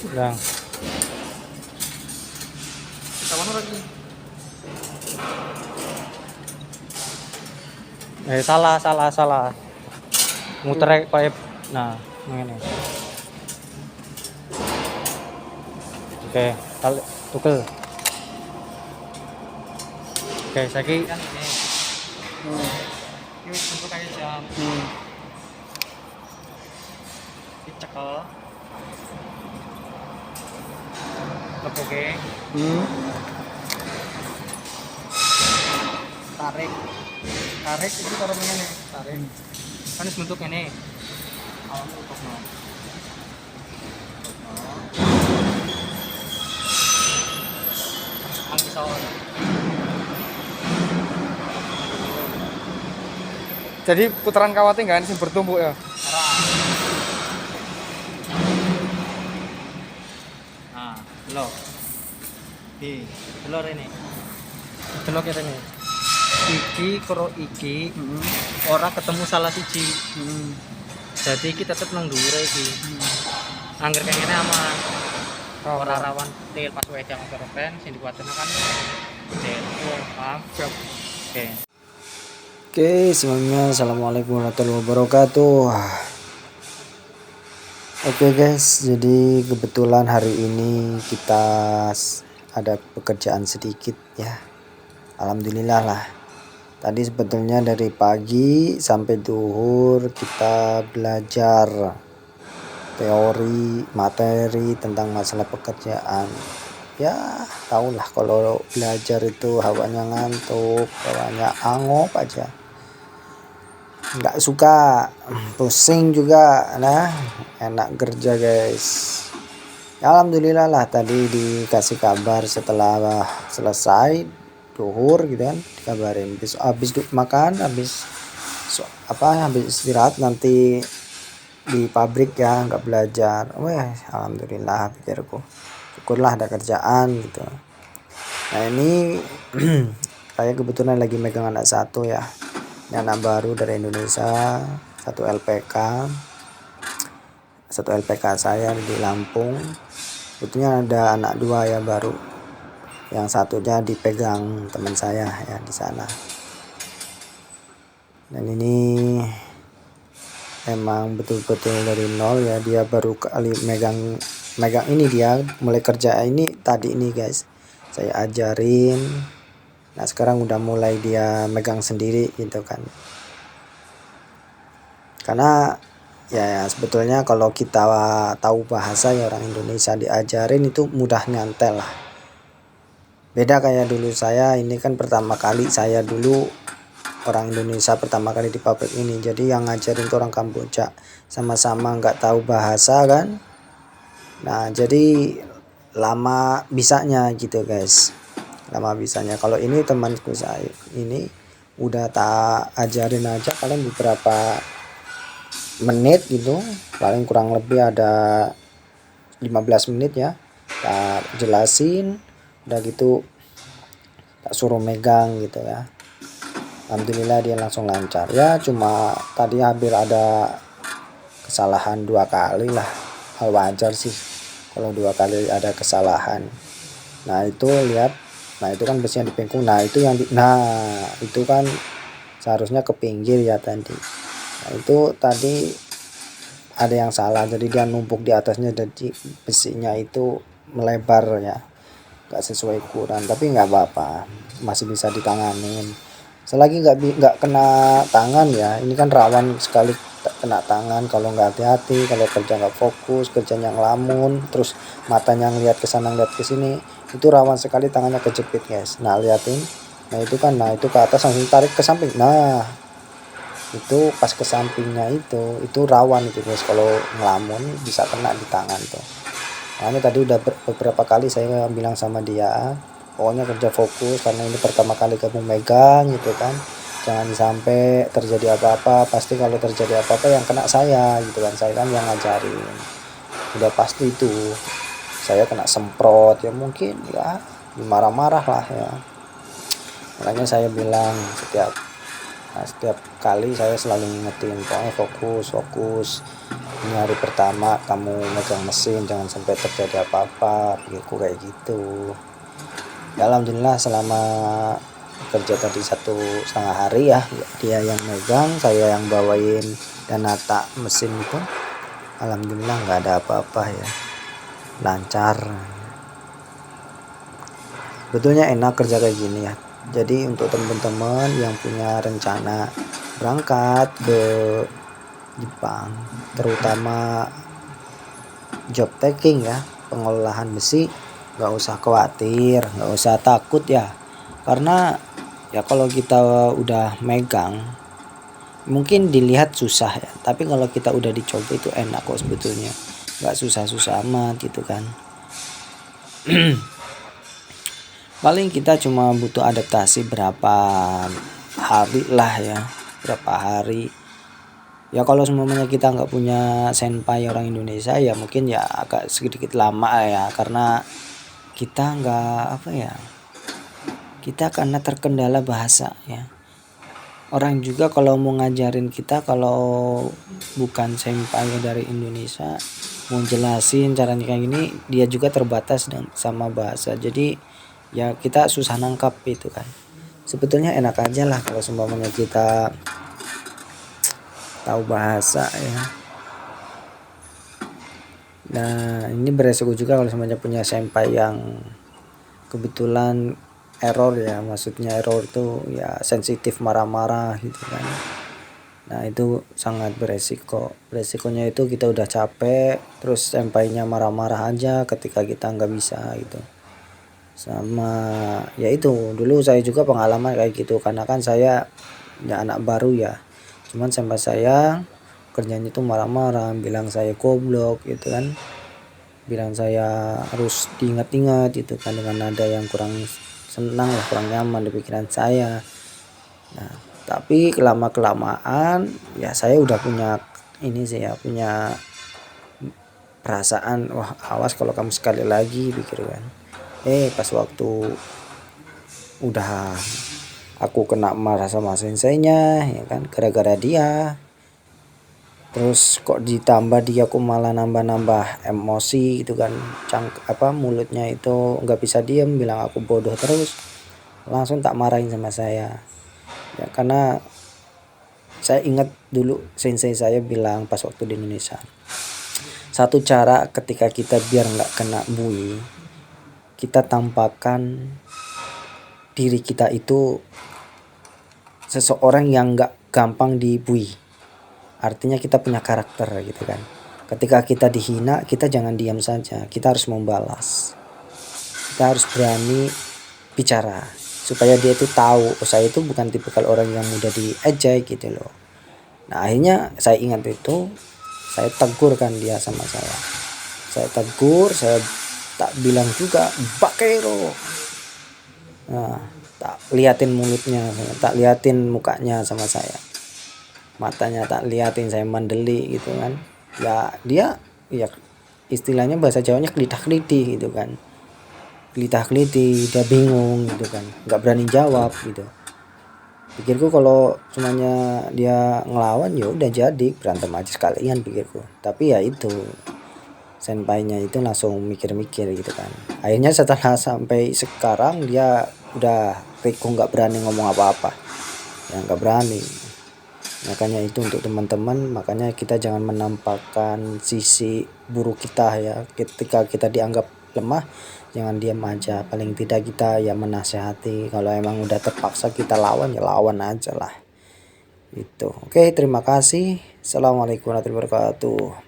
Udah. Kita mana lagi? Salah. Muter kayak nah, ngene. Oke, tukel. Oke, saiki Kan ini. Ini bentuk kayak jam. Dicekel. Lepoke. Tarik itu karo ngene. Tarik. Kan bentuk ini. Awalnya untuk no. Angin sawon. Jadi putaran kawatnya nggak sih bertumbuk ya? Nah, delok. Delok ini. Delok ini. Iki karo iki ora ketemu salah siji. Jadi kita tetep nang dhuwure iki. Angger kayak ngene aman. Ora rawan til pas wae jam keropen sing dikuatirna kan del. Paham? Oke. Oke, semuanya assalamualaikum warahmatullahi wabarakatuh. Oke guys, jadi kebetulan hari ini kita ada pekerjaan sedikit ya. Alhamdulillah lah. Tadi sebetulnya dari pagi sampai zuhur kita belajar teori materi tentang masalah pekerjaan. Ya tahulah kalau belajar itu hawanya ngantuk, hawanya angop aja, nggak suka, pusing juga. Nah, enak kerja guys. Alhamdulillah lah, tadi dikasih kabar setelah selesai duhur gitu kan, dikabarin habis makan, habis istirahat nanti di pabrik ya, nggak belajar. Wah, alhamdulillah pikirku, syukurlah ada kerjaan gitu. Nah ini saya kebetulan lagi megang anak satu ya, ini anak baru dari Indonesia, satu LPK saya di Lampung. Sebetulnya ada anak dua ya baru, yang satunya dipegang teman saya ya di sana. Dan ini emang betul-betul dari nol ya, dia baru kali megang ini, dia mulai kerja ini tadi ini guys, saya ajarin. Nah sekarang udah mulai dia megang sendiri gitu kan. Karena ya sebetulnya kalau kita tahu bahasa ya, orang Indonesia diajarin itu mudah nyantel lah. Beda kayak dulu saya, ini kan pertama kali saya dulu orang Indonesia pertama kali di pabrik ini. Jadi yang ngajarin ke orang Kamboja, sama-sama nggak tahu bahasa kan. Nah jadi lama bisanya gitu guys, lama bisanya. Kalau ini temanku saya ini udah tak ajarin aja paling beberapa menit gitu, paling kurang lebih ada 15 menit ya, tak jelasin, udah gitu tak suruh megang gitu ya. Alhamdulillah dia langsung lancar ya, cuma tadi hampir ada kesalahan 2 kali lah, hal wajar sih kalau 2 kali ada kesalahan. Nah itu lihat, nah itu kan besinya dipengkung, nah itu yang itu kan seharusnya ke pinggir ya tadi. Nah itu tadi ada yang salah, jadi dia numpuk di atasnya, jadi besinya itu melebar ya, nggak sesuai ukuran. Tapi nggak apa-apa, masih bisa ditanganin selagi nggak kena tangan ya. Ini kan rawan sekali kena tangan kalau nggak hati-hati, kalau kerja nggak fokus, kerjanya ngelamun, terus matanya ngeliat ke sana ngeliat ke sini, itu rawan sekali tangannya kejepit guys. Nah liatin, nah itu kan, nah itu ke atas langsung tarik ke samping, nah itu pas ke sampingnya itu rawan itu guys, kalau ngelamun bisa kena di tangan tuh. Nah ini tadi udah beberapa kali saya bilang sama dia, pokoknya kerja fokus karena ini pertama kali kamu megang gitu kan, jangan sampai terjadi apa-apa. Pasti kalau terjadi apa-apa yang kena saya gitu kan, saya kan yang ngajarin, udah pasti itu saya kena semprot ya, mungkin ya marah-marah lah ya. Makanya saya bilang setiap Nah, setiap kali saya selalu ngingetin, pokoknya fokus. Ini hari pertama kamu megang mesin, jangan sampai terjadi apa-apa, pikirku kayak gitu. Ya alhamdulillah selama kerja tadi 1,5 hari ya, dia yang megang, saya yang bawain dan nata mesin itu. Alhamdulillah nggak ada apa-apa ya, lancar. Betulnya enak kerja kayak gini ya. Jadi untuk teman-teman yang punya rencana berangkat ke Jepang, terutama job taking ya, pengolahan besi, nggak usah khawatir, nggak usah takut ya. Karena ya kalau kita udah megang, mungkin dilihat susah ya, tapi kalau kita udah dicoba itu enak kok sebetulnya, nggak susah-susah amat gitu kan. Paling kita cuma butuh adaptasi berapa hari lah ya, berapa hari ya. Kalau semuanya kita nggak punya senpai orang Indonesia ya mungkin ya agak sedikit lama ya, karena kita nggak apa ya, kita karena terkendala bahasa ya. Orang juga kalau mau ngajarin kita, kalau bukan senpai dari Indonesia, mau jelasin caranya kayak gini, dia juga terbatas sama bahasa. Jadi ya kita susah nangkap itu kan. Sebetulnya enak aja lah kalau semuanya kita tahu bahasa ya. Nah ini beresiko juga kalau semuanya punya senpai yang kebetulan error ya, maksudnya error itu ya sensitif, marah-marah gitu kan. Nah itu sangat beresiko. Beresikonya itu kita udah capek, terus sempainya marah-marah aja ketika kita nggak bisa gitu. Sama ya itu dulu saya juga pengalaman kayak gitu, karena kan saya ya anak baru ya. Cuman sampai saya kerjanya itu marah-marah, bilang saya goblok gitu kan, bilang saya harus diingat-ingat gitu kan, dengan nada yang kurang senang lah, kurang nyaman di pikiran saya. Nah tapi kelamaan ya saya udah punya ini sih ya, punya perasaan, wah awas kalau kamu sekali lagi, pikir kan. Pas waktu udah aku kena marah sama senseinya ya kan, gara-gara dia, terus kok ditambah dia kok malah nambah emosi gitu kan, mulutnya itu nggak bisa diem, bilang aku bodoh terus, langsung tak marahin sama saya ya. Karena saya ingat dulu sensei saya bilang pas waktu di Indonesia, satu cara ketika kita biar nggak kena bully, kita tampakkan diri kita itu seseorang yang nggak gampang dibully. Artinya kita punya karakter gitu kan. Ketika kita dihina, kita jangan diam saja, kita harus membalas, kita harus berani bicara supaya dia itu tahu, oh saya itu bukan tipikal orang yang mudah diejek gitu loh. Nah akhirnya saya ingat itu, saya tegurkan dia sama saya tegur, saya tak bilang juga bakero. Nah, tak liatin mulutnya, tak liatin mukanya sama saya, matanya tak liatin, saya mandeli gitu kan. Ya dia ya istilahnya bahasa Jawanya kelitah-kelitih gitu kan, kelitah-kelitih, dia bingung gitu kan, nggak berani jawab gitu. Pikirku kalau semuanya dia ngelawan ya udah jadi berantem aja sekalian, pikirku. Tapi ya itu senpainya itu langsung mikir-mikir gitu kan. Akhirnya setelah sampai sekarang dia udah riko, nggak berani ngomong apa-apa ya, nggak berani. Makanya itu untuk teman-teman, makanya kita jangan menampakkan sisi buruk kita ya. Ketika kita dianggap lemah, jangan diam aja, paling tidak kita ya menasehati. Kalau emang udah terpaksa kita lawan ya lawan aja lah itu. Oke, terima kasih. Assalamualaikum warahmatullahi wabarakatuh.